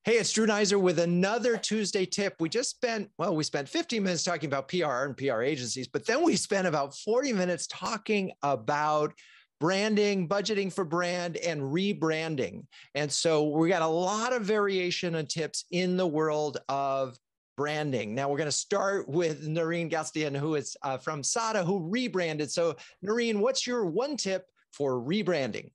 Hey, it's Drew Neiser with another Tuesday tip. We spent 15 minutes talking about PR and PR agencies, but then we spent about 40 minutes talking about branding, budgeting for brand, and rebranding. And so we got a lot of variation and tips in the world of branding. Now we're going to start with Narine Galstian, who is from SADA, who rebranded. So Narine, what's your one tip for rebranding?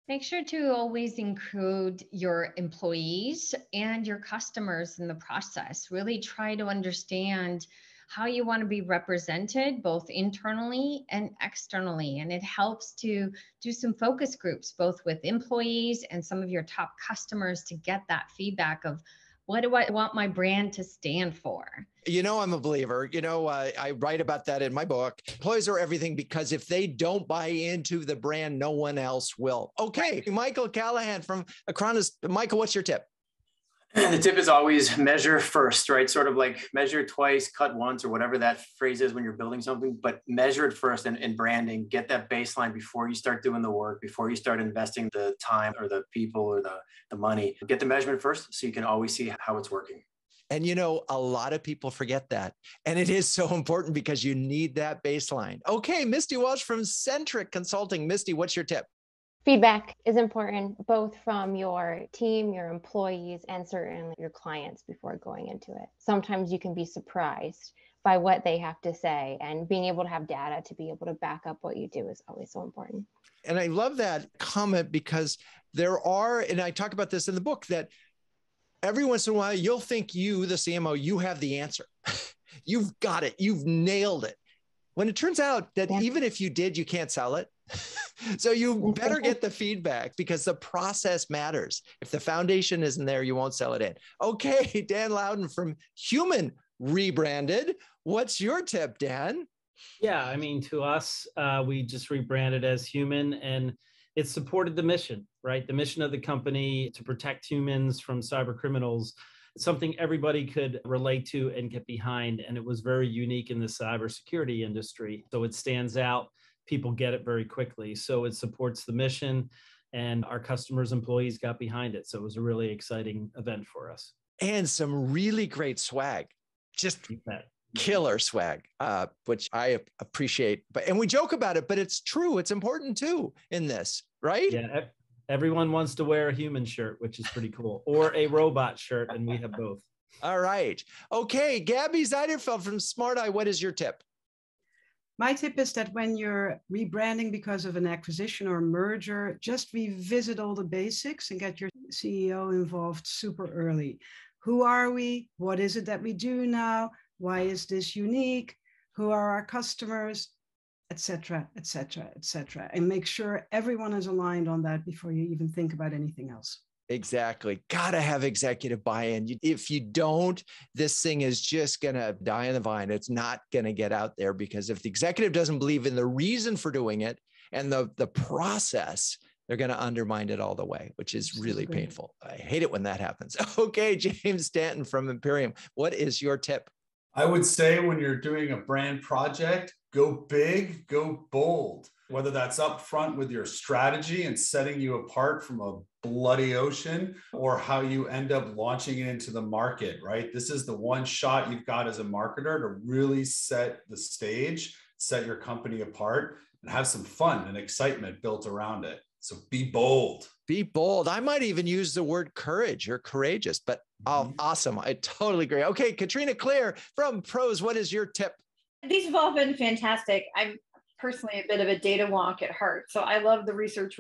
Make sure to always include your employees and your customers in the process. Really try to understand how you want to be represented both internally and externally. And it helps to do some focus groups, both with employees and some of your top customers, to get that feedback of what do I want my brand to stand for? You know, I'm a believer. I write about that in my book. Employees are everything, because if they don't buy into the brand, no one else will. Okay, Michael Callahan from Acronis. Michael, what's your tip? The tip is always measure first, right? Sort of like measure twice, cut once, or whatever that phrase is when you're building something, but measure it first in branding. Get that baseline before you start doing the work, before you start investing the time or the people or the money. Get the measurement first so you can always see how it's working. And a lot of people forget that. And it is so important because you need that baseline. Okay, Misty Walsh from Centric Consulting. Misty, what's your tip? Feedback is important, both from your team, your employees, and certainly your clients before going into it. Sometimes you can be surprised by what they have to say, and being able to have data to be able to back up what you do is always so important. And I love that comment, because there are, and I talk about this in the book, that every once in a while, you'll think you, the CMO, you have the answer. You've got it. You've nailed it. When it turns out that even if you did, you can't sell it. So you better get the feedback, because the process matters. If the foundation isn't there, you won't sell it in. Okay, Dan Lowden from HUMAN rebranded. What's your tip, Dan? Yeah, I mean, to us, we just rebranded as HUMAN, and it supported the mission, right? The mission of the company to protect humans from cyber criminals. It's something everybody could relate to and get behind. And it was very unique in the cybersecurity industry. So it stands out. People get it very quickly. So it supports the mission, and our customers' employees got behind it. So it was a really exciting event for us. And some really great swag. Just killer swag, which I appreciate. And we joke about it, but it's true. It's important too in this, right? Yeah. Everyone wants to wear a human shirt, which is pretty cool, or a robot shirt, and we have both. All right. Okay, Gabi Zijderveld from Smart Eye, what is your tip? My tip is that when you're rebranding because of an acquisition or merger, just revisit all the basics and get your CEO involved super early. Who are we? What is it that we do now? Why is this unique? Who are our customers? Etc., etc., etc. And make sure everyone is aligned on that before you even think about anything else. Exactly. Got to have executive buy-in. If you don't, this thing is just going to die on the vine. It's not going to get out there, because if the executive doesn't believe in the reason for doing it and the process, they're going to undermine it all the way, which is really painful. I hate it when that happens. Okay, James Stanton from Empyrean, what is your tip? I would say when you're doing a brand project, go big, go bold, whether that's up front with your strategy and setting you apart from a bloody ocean, or how you end up launching it into the market, right? This is the one shot you've got as a marketer to really set the stage, set your company apart, and have some fun and excitement built around it. So be bold. Be bold. I might even use the word courage or courageous, but awesome. I totally agree. Okay, Katrina Klier from PROS, what is your tip? These have all been fantastic. I'm personally a bit of a data wonk at heart, so I love the research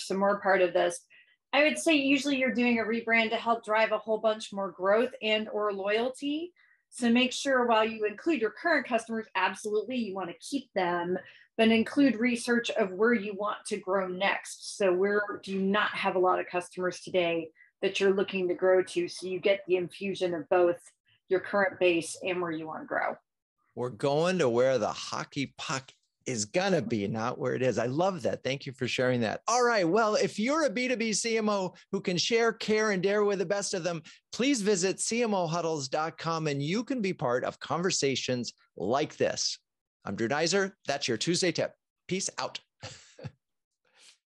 some more part of this. I would say usually you're doing a rebrand to help drive a whole bunch more growth and or loyalty. So make sure while you include your current customers, absolutely you want to keep them, but include research of where you want to grow next. So where do you not have a lot of customers today that you're looking to grow to, so you get the infusion of both your current base and where you want to grow. We're going to where the hockey puck is going to be, not where it is. I love that. Thank you for sharing that. All right. Well, if you're a B2B CMO who can share, care, and dare with the best of them, please visit CMOHuddles.com and you can be part of conversations like this. I'm Drew Neiser. That's your Tuesday tip. Peace out.